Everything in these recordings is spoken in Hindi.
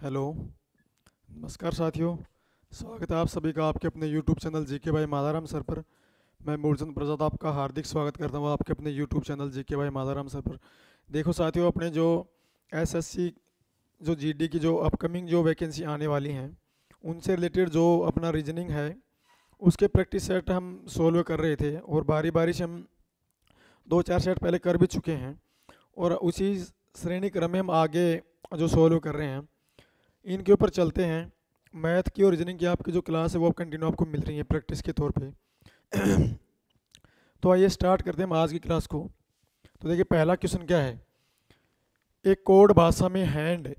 हेलो। नमस्कार साथियों। स्वागत है आप सभी का आपके अपने यूट्यूब चैनल जीके भाई माधाराम सर पर। मैं मूलचंद प्रसाद आपका हार्दिक स्वागत करता हूँ आपके अपने यूट्यूब चैनल जीके भाई माधाराम सर पर। देखो साथियों, अपने जो एसएससी जो जीडी की जो अपकमिंग जो वैकेंसी आने वाली हैं, उनसे रिलेटेड जो अपना रीजनिंग है उसके प्रैक्टिस सेट हम सोल्व कर रहे थे, और बारी बारी से हम दो चार सेट पहले कर भी चुके हैं, और उसी श्रेणी क्रम में हम आगे जो सोल्व कर रहे हैं इनके ऊपर चलते हैं। मैथ की और रीजनिंग की आपकी जो क्लास है वो अब कंटिन्यू आपको मिल रही है प्रैक्टिस के तौर पे। तो आइए स्टार्ट करते हैं हम आज की क्लास को। तो देखिए, पहला क्वेश्चन क्या है। एक कोड भाषा में हैंड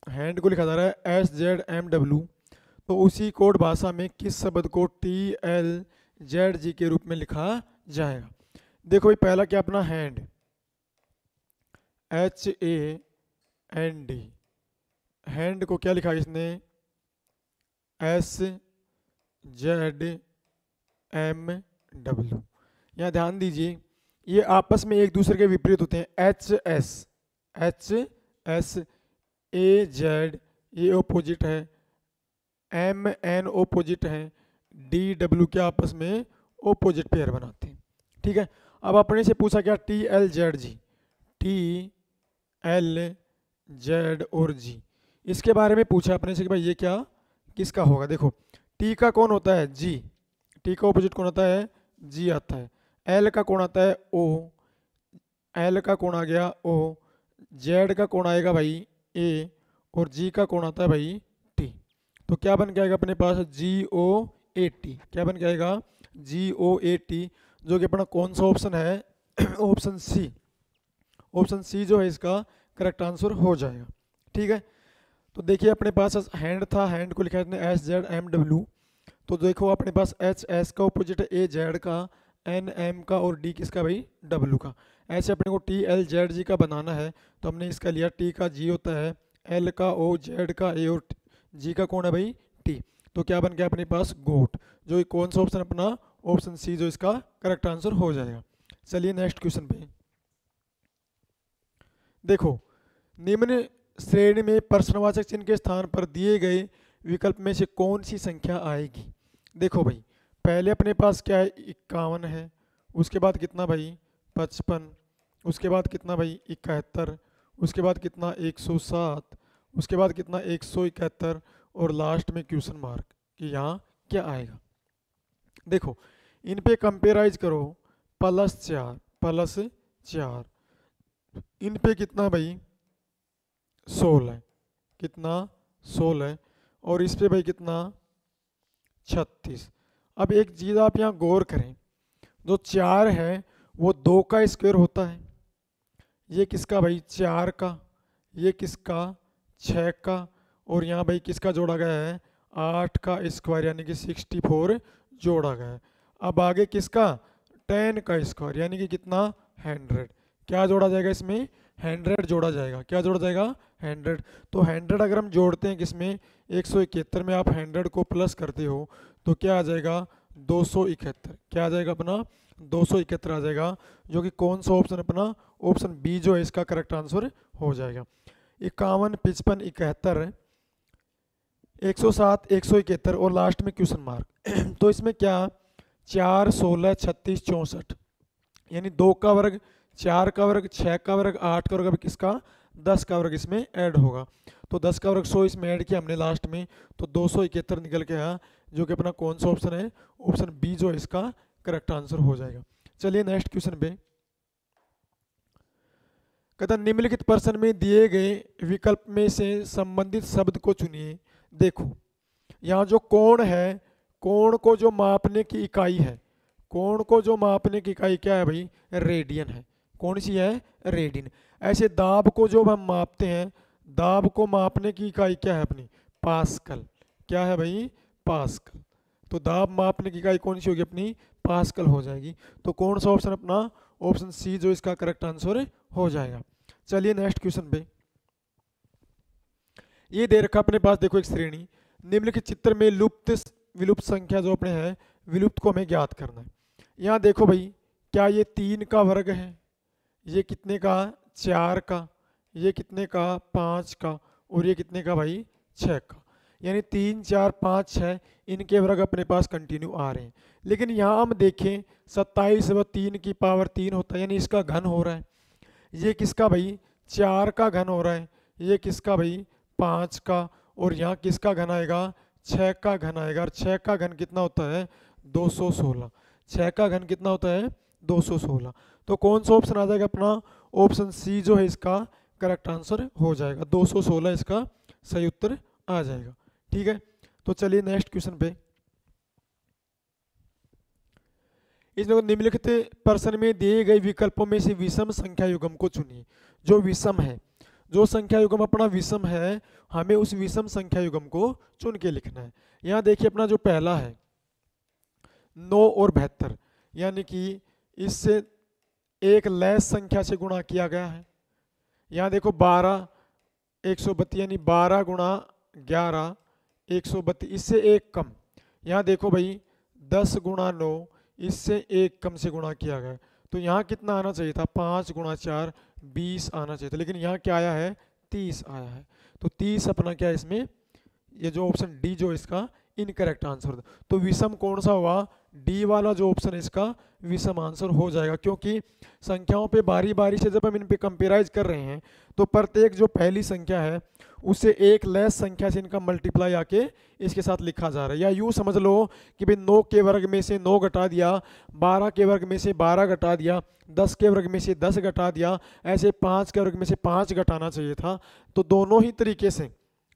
हैंड को लिखा जा रहा है SZMW। तो उसी कोड भाषा में किस शब्द को TLZG के रूप में लिखा जाएगा। देखो भाई, पहला क्या अपना हैंड, HAND। हैंड को क्या लिखा इसने, SZMW। यहाँ ध्यान दीजिए, ये आपस में एक दूसरे के विपरीत होते हैं। HS AZ ये ओपोजिट है, MN ओपोजिट है, DW के आपस में ओपोजिट पेयर बनाते हैं। ठीक है। अब अपने से पूछा क्या, TLZG, TLZ और G, इसके बारे में पूछा अपने से कि भाई ये क्या किसका होगा। देखो, टी का कौन होता है, जी। टी का ऑपोजिट कौन आता है, जी आता है। एल का कौन आता है, ओ। एल का कौन आ गया, ओ। जेड का कौन आएगा भाई, ए। और जी का कौन आता है भाई, टी। तो क्या बन के आएगा अपने पास, GOAT। क्या बन के आएगा, GOAT, जो कि अपना कौन सा ऑप्शन है, ऑप्शन सी। ऑप्शन सी जो है इसका करेक्ट आंसर हो जाएगा। ठीक है। तो देखिए, अपने पास हैंड था, हैंड को लिखा है SZMW। तो देखो अपने पास HS का ऑपोजिट है AZ का, NM का, और D किसका भाई, W का। ऐसे अपने को TLZG का बनाना है, तो हमने इसका लिया, T का G होता है, L का O, Z का A, और G का कौन है भाई, T। तो क्या बन गया अपने पास, गोट। जो ये कौन सा ऑप्शन अपना, ऑप्शन सी जो इसका करेक्ट आंसर हो जाएगा। चलिए नेक्स्ट क्वेश्चन पे। देखो, निम्न श्रेणी में प्रश्नवाचक चिन्ह के स्थान पर दिए गए विकल्प में से कौन सी संख्या आएगी। देखो भाई, पहले अपने पास क्या है, 51 है। उसके बाद कितना भाई, 55। उसके बाद कितना भाई, 71। उसके बाद कितना, 107। उसके बाद कितना, 171। और लास्ट में क्वेश्चन मार्क कि यहाँ क्या आएगा। देखो, इन पे कंपेयराइज करो, +4 +4। इन पे कितना भाई, 16। कितना, 16। और इस पे भाई कितना, 36। अब एक चीज़ आप यहाँ गौर करें, जो 4 है वो 2 का स्क्वायर होता है। ये किसका भाई, 4 का। ये किसका, 6 का। और यहाँ भाई किसका जोड़ा गया है, 8 का स्क्वायर, यानी कि 64 जोड़ा गया है। अब आगे किसका, 10 का स्क्वायर, यानी कि कितना, 100। क्या जोड़ा जाएगा इसमें, 100 जोड़ा जाएगा। क्या जोड़ा जाएगा, 100। तो 100 अगर हम जोड़ते हैं किसमें, 171 में, आप 100 को प्लस करते हो तो क्या आ जाएगा, 271। क्या आ जाएगा अपना, 271 आ जाएगा, जो कि कौन सा ऑप्शन अपना, ऑप्शन बी जो है इसका करेक्ट आंसर हो जाएगा। 51 55 71 107 171 और लास्ट में क्वेश्चन मार्क। तो इसमें क्या, 4 16 36 64, यानी 2 का वर्ग, 4 का वर्ग, 6 का वर्ग, 8 का वर्ग, अब किसका, 10 का वर्ग इसमें ऐड होगा। तो 10 का वर्ग 100 इसमें ऐड किया हमने लास्ट में, तो 271 निकल के आया, जो कि अपना कौन सा ऑप्शन है, ऑप्शन बी जो है इसका करेक्ट आंसर हो जाएगा। चलिए नेक्स्ट क्वेश्चन पे। कहता निम्नलिखित प्रश्न में दिए गए विकल्प में से संबंधित शब्द को चुनिए। देखो, यहाँ जो कोण है, कोण को जो मापने की इकाई है, कोण को जो मापने की इकाई क्या है भाई, रेडियन है। कौन सी है, रेडियन। ऐसे दाब को जो हम मापते हैं, दाब को मापने की इकाई क्या है अपनी, पास्कल। क्या है भाई, पास्कल। तो दाब मापने की इकाई कौन सी होगी अपनी, पास्कल हो जाएगी। तो कौन सा ऑप्शन अपना, ऑप्शन सी जो इसका करेक्ट आंसर हो जाएगा। चलिए नेक्स्ट क्वेश्चन पे। ये दे रखा अपने पास, देखो एक श्रेणी, निम्नलिखित चित्र में लुप्त विलुप्त संख्या जो अपने है, विलुप्त को हमें ज्ञात करना है। यहाँ देखो भाई, क्या ये 3 का वर्ग है, ये कितने का, 4 का, ये कितने का, 5 का, और ये कितने का भाई, 6 का, यानी 3 4 5 6 इनके वर्ग अपने पास कंटिन्यू आ रहे हैं। लेकिन यहाँ हम देखें 27 व 3 की पावर 3 होता है, यानी इसका घन हो रहा है। ये किसका भाई 4 का घन हो रहा है, ये किसका भाई 5 का, और यहाँ किसका घन आएगा 6 का घन आएगा। और 6 का घन कितना होता है 216। 6 का घन कितना होता है 216। तो कौन सा ऑप्शन आ जाएगा अपना, ऑप्शन सी जो है इसका करेक्ट आंसर हो जाएगा। 216 इसका सही उत्तर आ जाएगा। ठीक है, तो चलिए नेक्स्ट क्वेश्चन पे। इसमें निम्नलिखित प्रश्न में दिए गए विकल्पों में से विषम संख्या युग्म को चुनिए। जो विषम है, जो संख्या युग्म अपना विषम है, हमें उस विषम संख्या युग्म को चुन के लिखना है। यहाँ देखिए अपना जो पहला है 9 और 72, यानी कि इससे एक लेस संख्या से गुणा किया गया है। यहाँ देखो 12 132, यानी 12 गुणा 11 132, इससे एक कम। यहाँ देखो भाई 10 गुणा 9, इससे एक कम से गुणा किया गया। तो यहाँ कितना आना चाहिए था 5 गुणा 4 20 आना चाहिए था, लेकिन यहाँ क्या आया है 30 आया है। तो 30 अपना क्या है इसमें, ये जो ऑप्शन डी जो इसका इनकरेक्ट आंसर था। तो विषम कौन सा हुआ, डी वाला जो ऑप्शन है इसका विषम आंसर हो जाएगा। क्योंकि संख्याओं पे बारी बारी से जब हम इन पे कंपेराइज कर रहे हैं तो प्रत्येक जो पहली संख्या है उससे एक लेस संख्या से इनका मल्टीप्लाई आके इसके साथ लिखा जा रहा है। या यूँ समझ लो कि भाई 9 के वर्ग में से 9 घटा दिया, 12 के वर्ग में से 12 घटा दिया, 10 के वर्ग में से 10 घटा दिया, ऐसे 5 के वर्ग में से 5 घटाना चाहिए था। तो दोनों ही तरीके से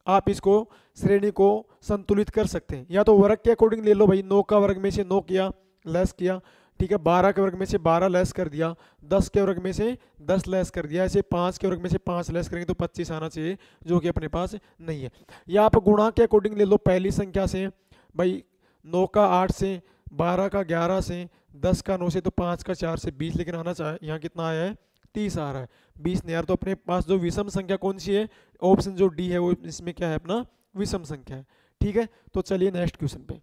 आप इसको श्रेणी को संतुलित कर सकते हैं। या तो वर्ग के अकॉर्डिंग ले लो भाई, 9 का वर्ग में से 9 किया लेस किया, ठीक है, 12 के वर्ग में से 12 लेस कर दिया, 10 के वर्ग में से 10 लेस कर दिया, ऐसे 5 के वर्ग में से 5 लेस करेंगे तो 25 आना चाहिए, जो कि अपने पास नहीं है। या आप गुणा के अकॉर्डिंग ले लो, पहली संख्या से भाई 9 का 8 से, 12 का 11 से, 10 का 9 से, तो 5 का 4 से 20, लेकिन आना चाहिए यहाँ कितना आया है 30 आ रहा है, 20 नहीं आ रहा। तो अपने पास जो विषम संख्या कौन सी है, ऑप्शन जो डी है वो इसमें क्या है अपना विषम संख्या है। ठीक है, तो चलिए नेक्स्ट क्वेश्चन पे।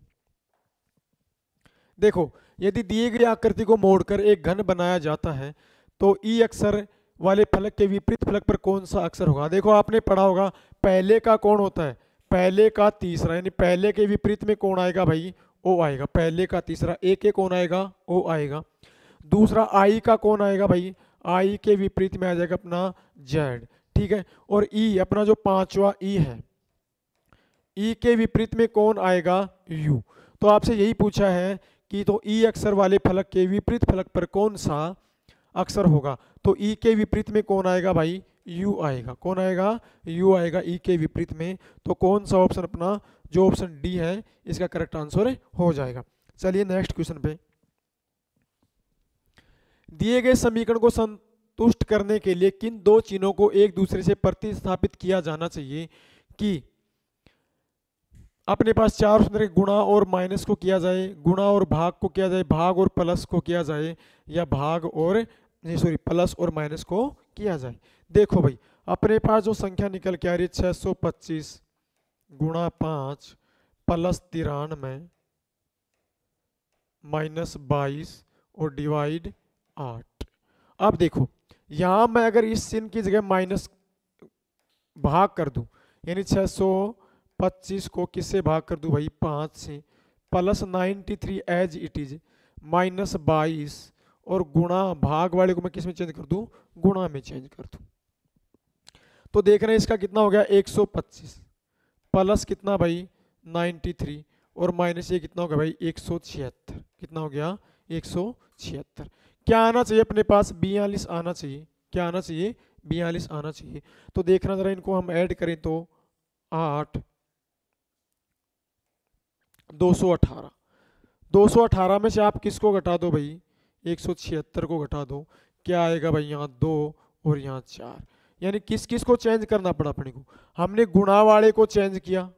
देखो यदि दिए गए आकृति को मोड़कर एक घन बनाया जाता है तो ई अक्षर वाले फलक के विपरीत फलक पर कौन सा अक्षर होगा। देखो आपने पढ़ा होगा पहले का कौन होता है, पहले का तीसरा, यानी पहले के विपरीत में कौन आएगा भाई ओ आएगा। पहले का तीसरा ए के कौन आएगा ओ आएगा। दूसरा आई का कौन आएगा भाई, आई के विपरीत में आ जाएगा अपना जेड। ठीक है, और ई अपना जो पांचवा ई है, ई के विपरीत में कौन आएगा यू। तो आपसे यही पूछा है कि तो ई अक्षर वाले फलक के विपरीत फलक पर कौन सा अक्षर होगा। तो ई के विपरीत में कौन आएगा भाई यू आएगा। कौन आएगा यू आएगा ई के विपरीत में। तो कौन सा ऑप्शन अपना जो ऑप्शन डी है इसका करेक्ट आंसर हो जाएगा। चलिए नेक्स्ट क्वेश्चन पे। दिए गए समीकरण को संतुष्ट करने के लिए किन दो चिन्हों को एक दूसरे से प्रतिस्थापित किया जाना चाहिए कि अपने पास चार ऑप्शन गुणा और माइनस को किया जाए, गुणा और भाग को किया जाए, भाग और प्लस को किया जाए, या भाग और प्लस और माइनस को किया जाए। देखो भाई अपने पास जो संख्या निकल के आ रही है 625 गुणा 5 प्लस 93 माइनस 22 और डिवाइड 8। अब देखो यहां मैं अगर इस चिन्ह की जगह माइनस भाग कर दूं, यानी 625 को किससे भाग कर दूं भाई 5 से, plus 93 as it is, minus 22 और गुणा भाग वाले को मैं किस में चेंज कर दूं गुणा में चेंज कर दूं। तो देख रहे हैं इसका कितना हो गया 125 प्लस कितना भाई 93 और माइनस ये कितना हो गया भाई 176। कितना हो गया 176। क्या आना चाहिए अपने पास 42 आना चाहिए। क्या आना चाहिए 42 आना चाहिए। तो देखना जरा इनको हम ऐड करें तो 8 218, 218 में से आप किसको घटा दो भाई 176 को घटा दो, क्या आएगा भाई यहाँ 2 और यहाँ 4। यानी किस किस को चेंज करना पड़ा अपने को, हमने गुणा वाले को चेंज किया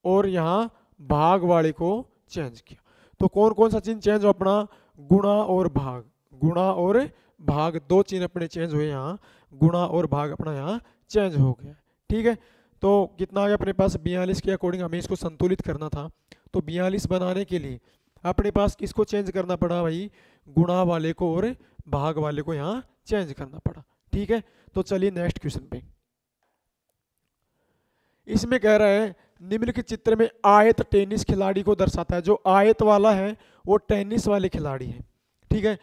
और यहाँ भाग वाले को चेंज किया। तो कौन कौन सा चिन्ह चेंज हो अपना गुणा और भाग, गुणा और भाग दो चिन्ह अपने चेंज हुए, यहाँ गुणा और भाग अपना यहाँ चेंज हो गया। ठीक है, तो कितना आ गया अपने पास 42 के अकॉर्डिंग हमें इसको संतुलित करना था। तो 42 बनाने के लिए अपने पास किसको चेंज करना पड़ा भाई गुणा वाले को और भाग वाले को यहाँ चेंज करना पड़ा। ठीक है, तो चलिए नेक्स्ट क्वेश्चन पे। इसमें कह रहा है निम्नलिखित चित्र में आयत टेनिस खिलाड़ी को दर्शाता है। जो आयत वाला है वो टेनिस वाले खिलाड़ी है, ठीक है।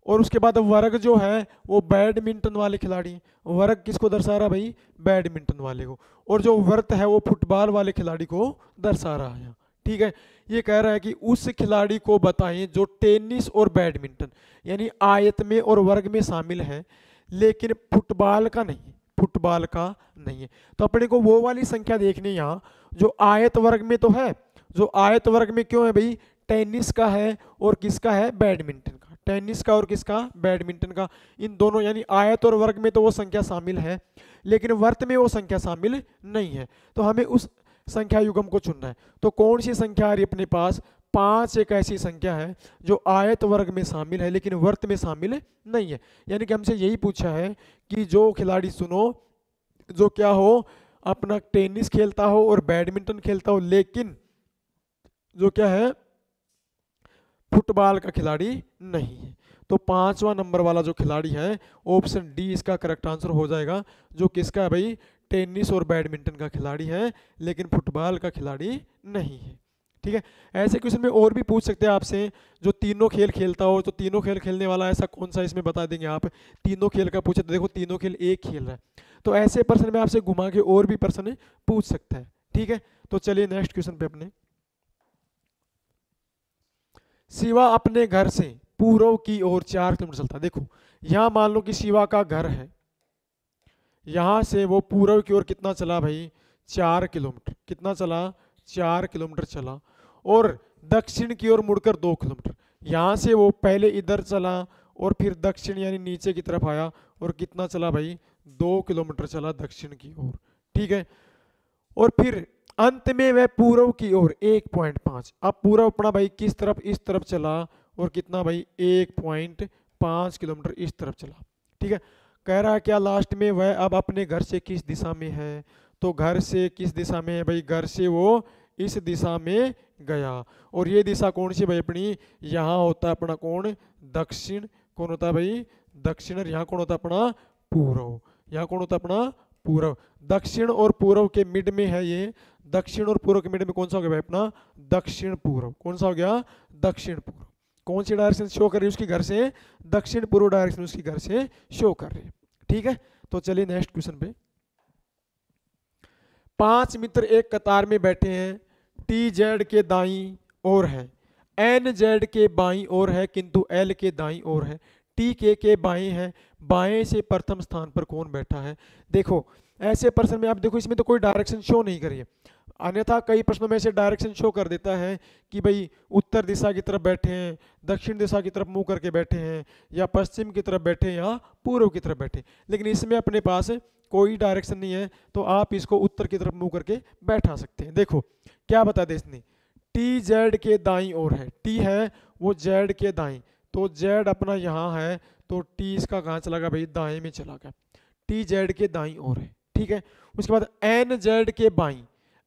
और उसके बाद वर्ग जो है वो बैडमिंटन वाले खिलाड़ी। वर्ग किसको दर्शा रहा है भाई? बैडमिंटन वाले को। और जो वृत्त है वो फुटबॉल वाले खिलाड़ी को दर्शा रहा है, ठीक है। ये कह रहा है कि उस खिलाड़ी को बताएं जो टेनिस और बैडमिंटन यानी आयत में और वर्ग में शामिल है लेकिन फुटबॉल का नहीं, फुटबॉल का नहीं है। तो अपने को वो वाली संख्या देखनी है यहाँ जो आयत वर्ग में तो है। जो आयत वर्ग में क्यों है भाई? टेनिस का है और किसका है? बैडमिंटन का। टेनिस का और किसका? बैडमिंटन का। इन दोनों यानी आयत और वर्ग में तो वो संख्या शामिल है लेकिन वर्त में वो संख्या शामिल नहीं है। तो हमें उस संख्या युग्म को चुनना है। तो कौन सी संख्या आ रही है अपने पास? 5 एक ऐसी संख्या है जो आयत वर्ग में शामिल है लेकिन वर्त में शामिल नहीं है। यानी कि हमसे यही पूछा है कि जो खिलाड़ी सुनो जो क्या हो अपना टेनिस खेलता हो और बैडमिंटन खेलता हो लेकिन जो क्या है फुटबॉल का खिलाड़ी नहीं है। तो 5वां नंबर वाला जो खिलाड़ी है ऑप्शन डी इसका करेक्ट आंसर हो जाएगा। जो किसका है भाई? टेनिस और बैडमिंटन का खिलाड़ी है लेकिन फुटबॉल का खिलाड़ी नहीं है, ठीक है। ऐसे क्वेश्चन में और भी पूछ सकते हैं आपसे जो तीनों खेल खेलता हो। तो तीनों खेल खेलने वाला ऐसा कौन सा इसमें बता देंगे आप? तीनों खेल का पूछे तो देखो तीनों खेल एक खेल रहा है। तो ऐसे प्रश्न में आपसे घुमा के और भी प्रश्न पूछ सकता है, ठीक है। तो चलिए नेक्स्ट क्वेश्चन पे अपने। शिवा अपने घर से पूर्व की ओर 4 किलोमीटर चलता है। देखो यहाँ मान लो कि शिवा का घर है, यहां से वो पूर्व की ओर कितना चला भाई? 4 किलोमीटर। कितना चला? 4 किलोमीटर चला। और दक्षिण की ओर मुड़कर 2 किलोमीटर। यहां से वो पहले इधर चला और फिर दक्षिण यानी नीचे की तरफ आया और कितना चला भाई? 2 किलोमीटर चला दक्षिण की ओर, ठीक है। और फिर अंत में वह पूर्व की ओर 1.5। अब पूर्व अपना भाई किस तरफ? इस तरफ चला और कितना भाई? 1.5 किलोमीटर इस तरफ चला, ठीक है। कह रहा है क्या लास्ट में वह अब अपने घर से किस दिशा में है? तो घर से किस दिशा में है भाई? घर से वो इस दिशा में गया। और ये दिशा कौन सी भाई अपनी? यहाँ होता है अपना कौन? दक्षिण। कौन होता है भाई? दक्षिण। और यहाँ कौन होता है अपना? पूर्व। यहाँ कौन होता है अपना? पूर्व। दक्षिण और पूर्व के मिड में है ये। दक्षिण और पूर्व के मिड में कौन सा हो गया भाई अपना? दक्षिण पूर्व। कौन सा हो गया? दक्षिण पूर्व। कौन सी डायरेक्शन शो कर रही है उसकी घर से? दक्षिण पूर्व डायरेक्शन उसकी घर से शो कर रही है, ठीक है। तो चलिए नेक्स्ट क्वेश्चन पे। 5 मित्र एक कतार में बैठे हैं। टी जेड के दाईं ओर है, एन जेड के बाईं ओर है किंतु एल के दाईं ओर है। टी के बाएं है। बाएं से प्रथम स्थान पर कौन बैठा है? देखो ऐसे प्रश्न में आप देखो इसमें तो कोई डायरेक्शन शो नहीं करिए, अन्यथा कई प्रश्नों में से डायरेक्शन शो कर देता है कि भाई उत्तर दिशा की तरफ बैठे हैं, दक्षिण दिशा की तरफ मुंह करके बैठे हैं, या पश्चिम की तरफ बैठे हैं, या पूर्व की तरफ बैठे। लेकिन इसमें अपने पास कोई डायरेक्शन नहीं है तो आप इसको उत्तर की तरफ मुंह करके बैठा सकते हैं। देखो क्या बता दे इसने? टी जेड के दाईं ओर है। टी है वो जेड के दाईं, तो जेड अपना यहाँ है तो टी इसका कहाँ चला गया भाई? दाएं में चला गया। टी जेड के दाईं ओर है, ठीक है। उसके बाद एन जेड के बाईं।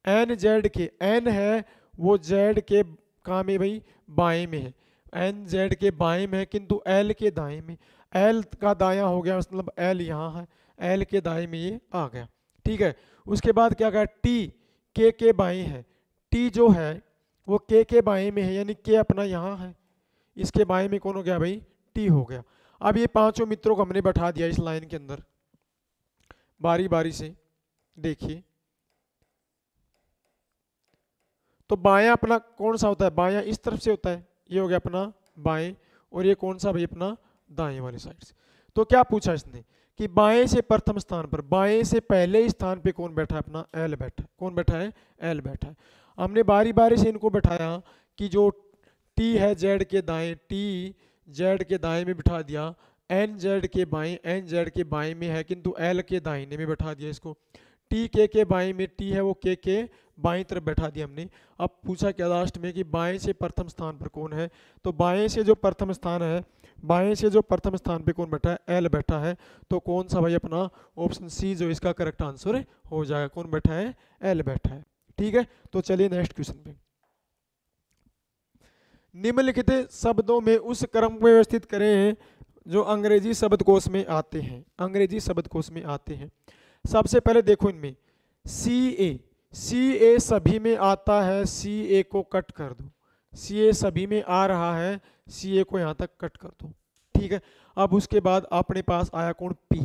एन जेड के, एन है वो जेड के कहाँ में भाई? बाएं में है। एन जेड के बाएं में है किंतु एल के दाएं में। एल का दायां हो गया मतलब एल यहाँ है, एल के दाएं में ये आ गया, ठीक है। उसके बाद क्या कहा? टी के बाएं है। टी जो है वो के बाएं में है यानी के अपना यहाँ है, इसके बाएं में कौन हो गया भाई? टी हो गया। अब ये पांचों मित्रों को हमने बैठा दिया इस लाइन के अंदर बारी बारी से। देखिए तो बायां अपना कौन सा होता है? बायां इस तरफ से होता है, ये हो गया अपना बाएं। और ये कौन सा भाई? अपना दाएं वाली साइड से। तो क्या पूछा इसने कि बाएं से प्रथम स्थान पर, बाएं से पहले स्थान पे कौन बैठा है? अपना एल बैठा है। कौन बैठा है? एल बैठा है। हमने बारी बारी से इनको बैठाया कि जो टी है जेड के दाएं, टी जेड के दाएं में बिठा दिया। एन जेड के बाएं, एन जेड के बाएं में है किंतु एल के दाहिने में बैठा दिया इसको। टी के बाएं में, टी है वो के बाएं तरफ बैठा दिया हमने। अब पूछा क्या लास्ट में कि बाएं से प्रथम स्थान पर कौन है? तो बाएं से जो प्रथम स्थान है, बाएं से जो प्रथम स्थान पे कौन बैठा है? एल बैठा है। तो कौन सा भाई? अपना ऑप्शन सी जो इसका करेक्ट आंसर हो जाएगा। कौन बैठा है? एल बैठा है, ठीक है। तो चलिए नेक्स्ट क्वेश्चन पे। निम्नलिखित शब्दों में उस क्रम में व्यवस्थित करें जो अंग्रेजी शब्दकोश में आते हैं। अंग्रेजी शब्दकोश में आते हैं। सबसे पहले देखो इनमें CA, सी ए सभी में आता है, सी ए को कट कर दो। सी ए सभी में आ रहा है, सी ए को यहाँ तक कट कर दो। ठीक है, अब उसके बाद अपने पास आया कौन, पी।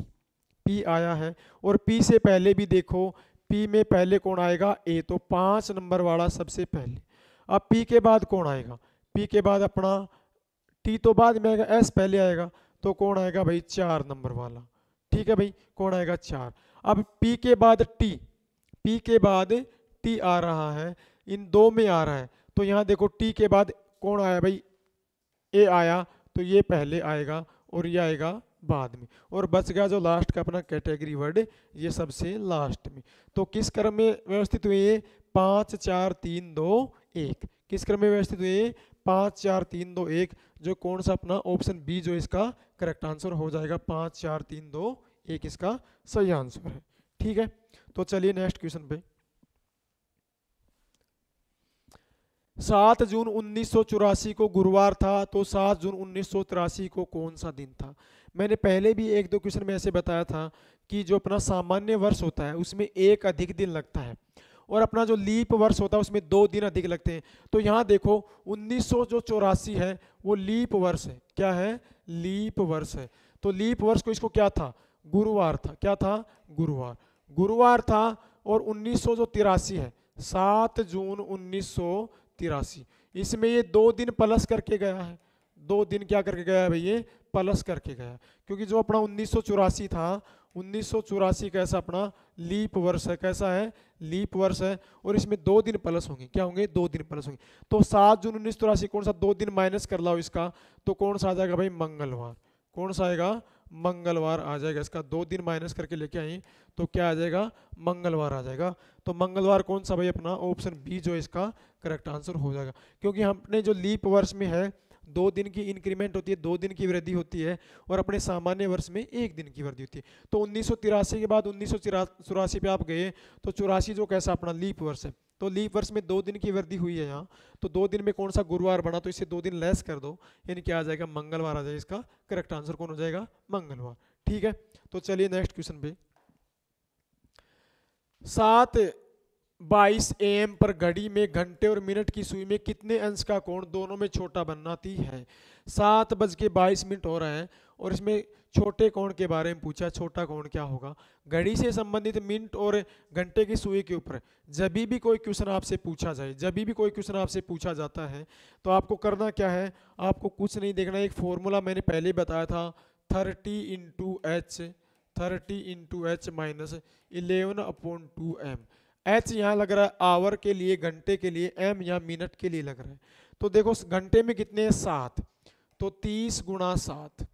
पी आया है, और पी से पहले भी देखो, पी में पहले कौन आएगा, ए, तो 5 नंबर वाला सबसे पहले। अब पी के बाद कौन आएगा, पी के बाद अपना टी तो बाद में आएगा, एस पहले आएगा, तो कौन आएगा भाई 4 नंबर वाला। ठीक है भाई, कौन आएगा 4। अब पी के बाद टी, पी के बाद टी आ रहा है, इन दो में आ रहा है, तो यहाँ देखो टी के बाद कौन आया भाई, ए आया, तो ये पहले आएगा और ये आएगा बाद में, और बच गया जो लास्ट का अपना कैटेगरी वर्ड, ये सबसे लास्ट में। तो किस क्रम में व्यवस्थित हुए, 5 4 3 2 1। किस क्रम में व्यवस्थित हुए, 5 4 3 2 1, जो कौन सा अपना ऑप्शन बी जो इसका करेक्ट आंसर हो जाएगा, 5 4 3 2 1 इसका सही आंसर है। ठीक है, तो चलिए नेक्स्ट क्वेश्चन पे। 7 जून 1984 को गुरुवार था, तो 7 जून 1983 को कौन सा दिन था। मैंने पहले भी 1 2 क्वेश्चन में ऐसे बताया था कि जो अपना सामान्य वर्ष होता है उसमें एक अधिक दिन लगता है, और अपना जो लीप वर्ष होता है उसमें 2 दिन अधिक लगते हैं। तो यहाँ देखो 1984 है वो लीप वर्ष है, क्या है, लीप वर्ष है। तो लीप वर्ष को इसको क्या था, गुरुवार था, क्या था, गुरुवार, गुरुवार था। और 1983 है 7 जून 1983, इसमें ये 2 दिन प्लस करके गया है, 2 दिन क्या करके गया है भाई, ये प्लस करके गया, क्योंकि जो अपना 1984 था, 1984 कैसा अपना लीप वर्ष है, कैसा है, लीप वर्ष है, और इसमें 2 दिन प्लस होंगे, क्या होंगे, 2 दिन प्लस होंगे। तो 7 जून 1983 कौन सा 2 दिन माइनस कर लाओ इसका, तो कौन सा आ जाएगा भाई, मंगलवार। कौन सा आएगा, मंगलवार आ जाएगा, इसका 2 दिन माइनस करके लेके आए तो क्या आ जाएगा, मंगलवार आ जाएगा। तो मंगलवार कौन सा भाई, अपना ऑप्शन बी जो इसका करेक्ट आंसर हो जाएगा, क्योंकि हमने जो लीप वर्ष में है 2 दिन की इंक्रीमेंट होती है, 2 दिन की वृद्धि होती है, और अपने सामान्य वर्ष में 1 दिन की वृद्धि होती है। तो 1983 के बाद 1984 पे आप गए तो 84 जो कैसा अपना लीप वर्ष है, तो लीप वर्ष में 2 दिन की वृद्धि हुई है यहाँ, तो 2 दिन में कौन सा गुरुवार बना, तो इसे 2 दिन लेस कर दो, यानी क्या आ जाएगा, मंगलवार आ जाएगा, इसका करेक्ट आंसर कौन हो जाएगा, मंगलवार। ठीक है, तो चलिए नेक्स्ट क्वेश्चन पे। 7:22 AM पर घड़ी में घंटे और मिनट की सुई में कितने अंश का कोण दोनों में छोटा बनाती है। 7:22 हो रहा है, और इसमें छोटे कोण के बारे में पूछा, छोटा कोण क्या होगा। घड़ी से संबंधित मिनट और घंटे की सुई के ऊपर जब भी कोई क्वेश्चन आपसे पूछा जाए, जब भी कोई क्वेश्चन आपसे पूछा जाता है, तो आपको करना क्या है, आपको कुछ नहीं देखना। एक फॉर्मूला मैंने पहले बताया था, 30 × h माइनस 11/2m। एच यहाँ लग रहा है आवर के लिए, घंटे के लिए, एम यहाँ मिनट के लिए लग रहा है। तो देखो घंटे में कितने हैं, 7, तो 30 × 7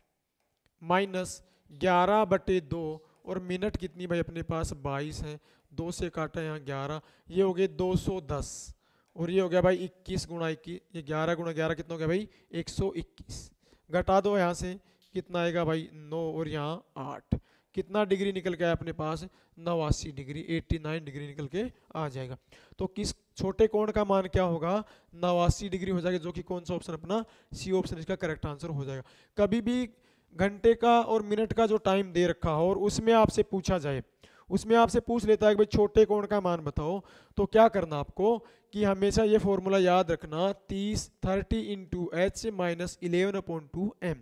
माइनस 11/2, और मिनट कितनी भाई अपने पास 22 है, 2 से काटा यहाँ 11, ये हो गए 210, और ये हो गया भाई 21 × 21, ये 11 × 11 कितना हो गया भाई, 121। घटा दो यहाँ से, कितना आएगा भाई 9, और यहाँ 8, कितना डिग्री निकल के आया अपने पास, 89 डिग्री, 89 डिग्री निकल के आ जाएगा। तो किस छोटे कोण का मान क्या होगा, 89 डिग्री हो जाएगा, जो कि कौन सा ऑप्शन अपना, सी ऑप्शन इसका करेक्ट आंसर हो जाएगा। कभी भी घंटे का और मिनट का जो टाइम दे रखा हो और उसमें आपसे पूछा जाए, उसमें आपसे पूछ लेता है कि भाई छोटे कोण का मान बताओ, तो क्या करना आपको कि हमेशा ये फॉर्मूला याद रखना, 30 × h माइनस 11/2m।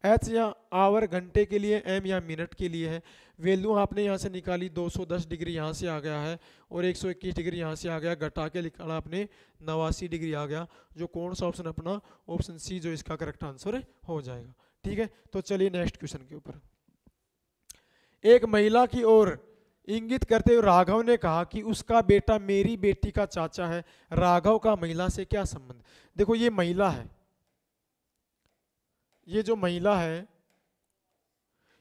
एच यहाँ आवर घंटे के लिए, एम यहाँ मिनट के लिए है। वैल्यू आपने यहाँ से निकाली, 210 डिग्री यहाँ से आ गया है, और 121 डिग्री यहाँ से आ गया, घटा के निकाला आपने 89 डिग्री आ गया, जो कौन सा ऑप्शन अपना, ऑप्शन सी जो इसका करेक्ट आंसर हो जाएगा। ठीक है, तो चलिए नेक्स्ट क्वेश्चन के ऊपर। एक महिला की ओर इंगित करते हुए राघव ने कहा कि उसका बेटा मेरी बेटी का चाचा है। राघव का महिला से क्या संबंध। देखो ये महिला है, ये जो महिला है,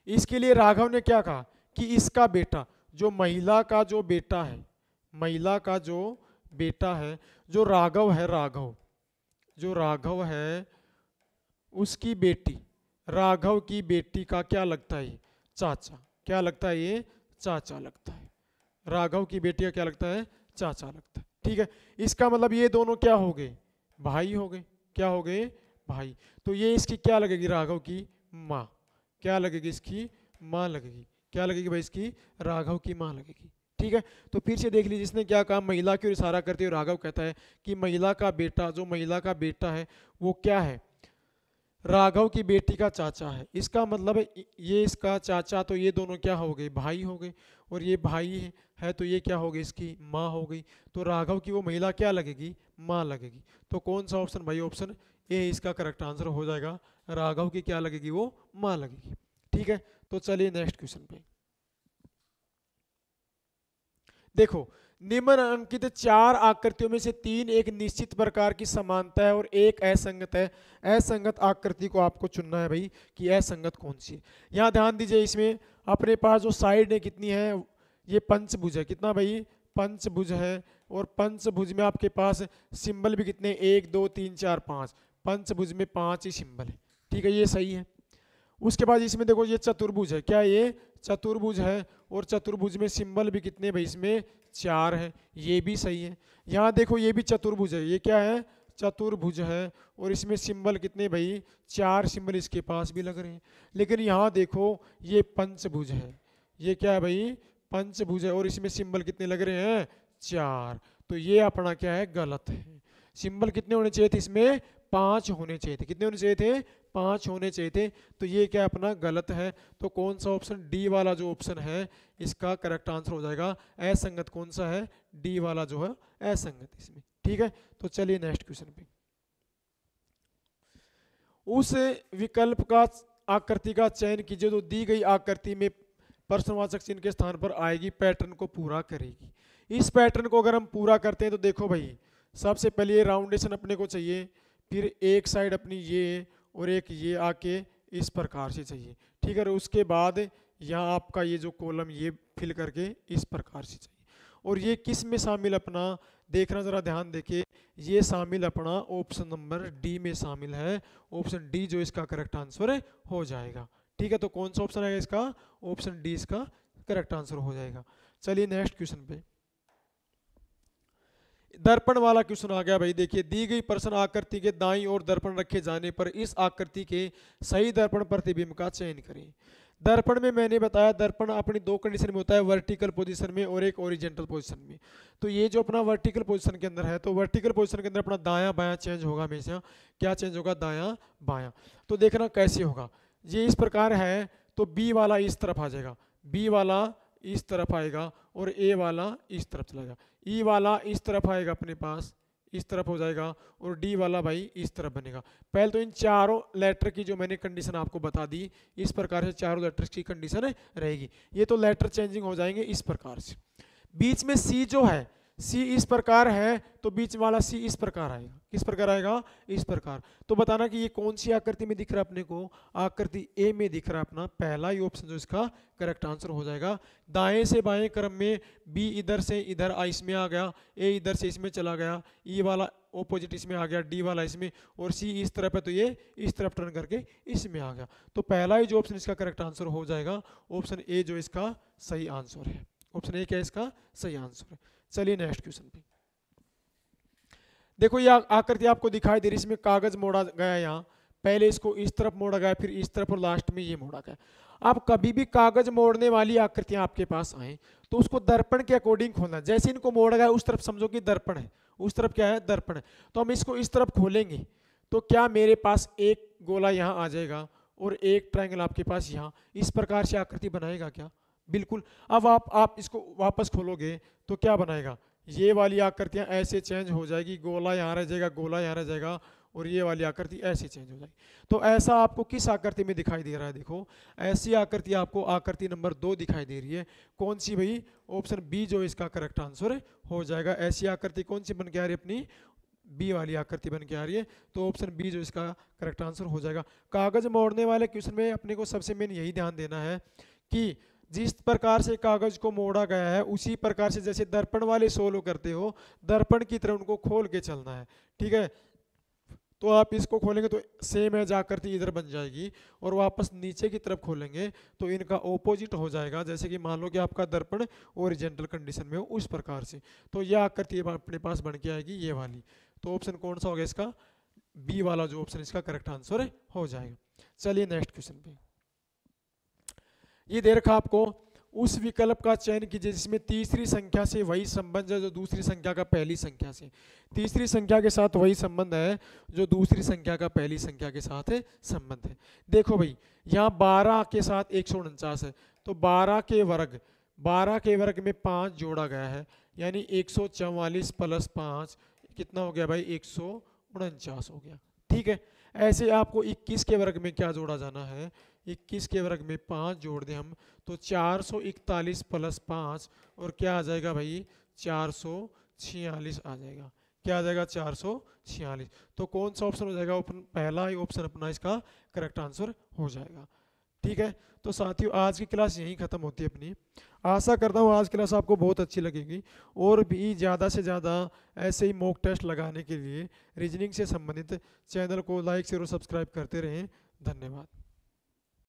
इसके लिए राघव ने क्या कहा कि इसका बेटा, जो महिला का जो बेटा है, महिला का जो बेटा है, जो राघव है, राघव जो राघव है उसकी बेटी, राघव की बेटी का क्या लगता है, चाचा। क्या लगता है, ये चाचा लगता है। राघव की बेटी का क्या लगता है, चाचा लगता है। ठीक है, इसका मतलब ये दोनों क्या हो गए, भाई हो गए। क्या हो गए, भाई। तो ये इसकी क्या लगेगी, राघव की माँ। क्या लगेगी, इसकी माँ लगेगी। क्या लगेगी भाई, इसकी राघव की माँ लगेगी। ठीक है। तो फिर से देख लीजिए इसने क्या कहा, महिला की ओर इशारा करते हुए राघव कहता है कि महिला का बेटा, जो महिला का बेटा है वो क्या है, राघव की बेटी का चाचा है। इसका मतलब है ये इसका चाचा, तो ये दोनों क्या हो गए, भाई हो गए, और ये भाई है तो ये क्या हो गई, इसकी माँ हो गई। तो राघव की वो महिला क्या लगेगी, माँ लगेगी। तो कौन सा ऑप्शन भाई, ऑप्शन ए इसका करेक्ट आंसर हो जाएगा। राघव की क्या लगेगी, वो माँ लगेगी। ठीक है, तो चलिए नेक्स्ट क्वेश्चन पे देखो। निम्नलिखित चार आकृतियों में से तीन एक निश्चित प्रकार की समानता है और एक असंगत है। असंगत आकृति को आपको चुनना है भाई कि असंगत कौन सी है। यहाँ ध्यान दीजिए, इसमें अपने पास जो साइड है कितनी है, ये पंचभुज है। कितना भाई, पंचभुज है। और पंचभुज में आपके पास सिंबल भी कितने, 1 2 3 4 5। पंचभुज में 5 ही सिंबल है। ठीक है, ये सही है। उसके बाद इसमें देखो ये चतुर्भुज है, क्या ये चतुर्भुज है, और चतुर्भुज में सिंबल भी कितने भाई, इसमें 4 है, ये भी सही है। यहाँ देखो ये भी चतुर्भुज है, ये क्या है, चतुर्भुज है, और इसमें सिंबल कितने भाई, 4 सिंबल इसके पास भी लग रहे हैं। लेकिन यहाँ देखो ये पंचभुज है, ये क्या है भाई, पंचभुज है, और इसमें सिंबल कितने लग रहे हैं, 4। तो ये अपना क्या है, गलत है। सिंबल कितने होने चाहिए थे इसमें, 5 होने चाहिए थे। कितने होने चाहिए थे, 5 होने चाहिए थे। तो ये क्या अपना गलत है। तो कौन सा ऑप्शन, डी वाला जो ऑप्शन है इसका करेक्ट आंसर हो जाएगा। असंगत कौन सा है, डी वाला जो है असंगत इसमें। ठीक है, तो चलिए नेक्स्ट क्वेश्चन पे। उस विकल्प का आकृति का चयन कीजिए जो दी गई आकृति में प्रश्नवाचक चिन्ह के स्थान पर आएगी, पैटर्न को पूरा करेगी। इस पैटर्न को अगर हम पूरा करते हैं तो देखो भाई, सबसे पहले ये राउंडेशन अपने को चाहिए, फिर एक साइड अपनी ये और एक ये आके इस प्रकार से चाहिए। ठीक है, और उसके बाद यहाँ आपका ये जो कॉलम ये फिल करके इस प्रकार से चाहिए। और ये किस में शामिल अपना, देखना जरा ध्यान देके, ये शामिल अपना ऑप्शन नंबर डी में शामिल है। ऑप्शन डी जो इसका करेक्ट आंसर हो जाएगा। ठीक है, तो कौन सा ऑप्शन आएगा इसका, ऑप्शन डी इसका करेक्ट आंसर हो जाएगा। चलिए नेक्स्ट क्वेश्चन पे, दर्पण वाला क्वेश्चन आ गया भाई। देखिए, दी गई प्रश्न आकृति के दाईं ओर दर्पण रखे जाने पर इस आकृति के सही दर्पण प्रतिबिंब का चयन करें। दर्पण में मैंने बताया दर्पण अपनी दो कंडीशन में होता है, वर्टिकल पोजीशन में और एक ओरिजेंटल पोजीशन में। तो ये जो अपना वर्टिकल पोजीशन के अंदर है, तो वर्टिकल पोजीशन के अंदर अपना दायां बायां चेंज होगा हमेशा। क्या चेंज होगा, दायां बायां। तो देखना कैसे होगा, ये इस प्रकार है तो बी वाला इस तरफ आ जाएगा, बी वाला इस तरफ आएगा, और ए वाला इस तरफ चला जाएगा। ई वाला इस तरफ आएगा अपने पास, इस तरफ हो जाएगा, और डी वाला भाई इस तरफ बनेगा। पहले तो इन चारों लेटर की जो मैंने कंडीशन आपको बता दी, इस प्रकार से चारों लेटर्स की कंडीशन रहेगी। ये तो लेटर चेंजिंग हो जाएंगे इस प्रकार से। बीच में सी जो है, सी इस प्रकार है तो बीच वाला सी इस प्रकार आएगा। किस प्रकार आएगा, इस प्रकार। तो बताना कि ये कौन सी आकृति में दिख रहा है अपने को, आकृति ए में दिख रहा है अपना। पहला ही ऑप्शन जो इसका करेक्ट आंसर हो जाएगा। दाएं से बाएं क्रम में बी इधर से इधर इसमें आ गया, ए इधर से इसमें चला गया, ई वाला ऑपोजिट इसमें आ गया, डी वाला इसमें, और सी इस तरफ है तो ये इस तरफ टर्न करके इसमें आ गया। तो पहला ही जो ऑप्शन इसका करेक्ट आंसर हो जाएगा, ऑप्शन ए जो इसका सही आंसर है। ऑप्शन ए क्या है इसका सही आंसर है। चलिए नेक्स्ट क्वेश्चन पे देखो, ये आकृति आपको दिखाई दे रही है, इसमें कागज मोड़ा गया। यहाँ पहले इसको इस तरफ मोड़ा गया, फिर इस तरफ, और लास्ट में ये मोड़ा गया। आप कभी भी कागज मोड़ने वाली आकृतियां आपके पास आए तो उसको दर्पण के अकॉर्डिंग खोलना। जैसे इनको मोड़ा गया उस तरफ समझो कि दर्पण है, उस तरफ क्या है, दर्पण है। तो हम इसको इस तरफ खोलेंगे तो क्या मेरे पास एक गोला यहाँ आ जाएगा और एक ट्रायंगल आपके पास यहाँ, इस प्रकार से आकृति बनाएगा क्या, बिल्कुल। अब आप इसको वापस खोलोगे तो क्या बनाएगा, ये वाली आकृतियां ऐसे चेंज हो जाएगी, गोला यहाँ रह जाएगा, गोला यहाँ रह जाएगा, और ये वाली आकृति ऐसे चेंज हो जाएगी। तो ऐसा आपको किस आकृति में दिखाई दे रहा है, देखो ऐसी आकृति आपको आकृति नंबर 2 दिखाई दे रही है। कौन सी भाई, ऑप्शन बी जो इसका करेक्ट आंसर हो जाएगा। ऐसी आकृति कौन सी बन के आ रही है अपनी, बी वाली आकृति बन के आ रही है। तो ऑप्शन बी जो इसका करेक्ट आंसर हो जाएगा। कागज मोड़ने वाले क्वेश्चन में अपने को सबसे मेन यही ध्यान देना है कि जिस प्रकार से कागज को मोड़ा गया है उसी प्रकार से जैसे दर्पण वाले सोलो करते हो, दर्पण की तरह उनको खोल के चलना है। ठीक है, तो आप इसको खोलेंगे तो सेम है आकृति इधर बन जाएगी, और वापस नीचे की तरफ खोलेंगे तो इनका ऑपोजिट हो जाएगा। जैसे कि मान लो कि आपका दर्पण ओरिजेंटल कंडीशन में हो उस प्रकार से, तो यह आकृति अपने पास बन के आएगी, ये वाली। तो ऑप्शन कौन सा होगा इसका, बी वाला जो ऑप्शन इसका करेक्ट आंसर हो जाएगा। चलिए नेक्स्ट क्वेश्चन पे, ये दे रखा आपको उस विकल्प का चयन कीजिए जिसमें तीसरी संख्या से वही संबंध है जो दूसरी संख्या का पहली संख्या से, तीसरी संख्या के साथ वही संबंध है जो दूसरी संख्या का पहली संख्या के साथ है संबंध है। देखो भाई यहाँ 12 के साथ 149 है, तो 12 के वर्ग में 5 जोड़ा गया है, यानी 144 प्लस 5 कितना हो गया भाई, 149 हो गया। ठीक है, ऐसे आपको 21 के वर्ग में क्या जोड़ा जाना है, 21 के वर्ग में 5 जोड़ दें हम तो 441 प्लस 5 और क्या आ जाएगा भाई, 446 आ जाएगा। क्या आ जाएगा, 446। तो कौन सा ऑप्शन हो जाएगा, पहला ही ऑप्शन अपना इसका करेक्ट आंसर हो जाएगा। ठीक है, तो साथियों आज की क्लास यहीं ख़त्म होती है अपनी। आशा करता हूँ आज क्लास आपको बहुत अच्छी लगेगी, और भी ज़्यादा से ज़्यादा ऐसे ही मॉक टेस्ट लगाने के लिए रीजनिंग से संबंधित चैनल को लाइक शेयर और सब्सक्राइब करते रहें। धन्यवाद।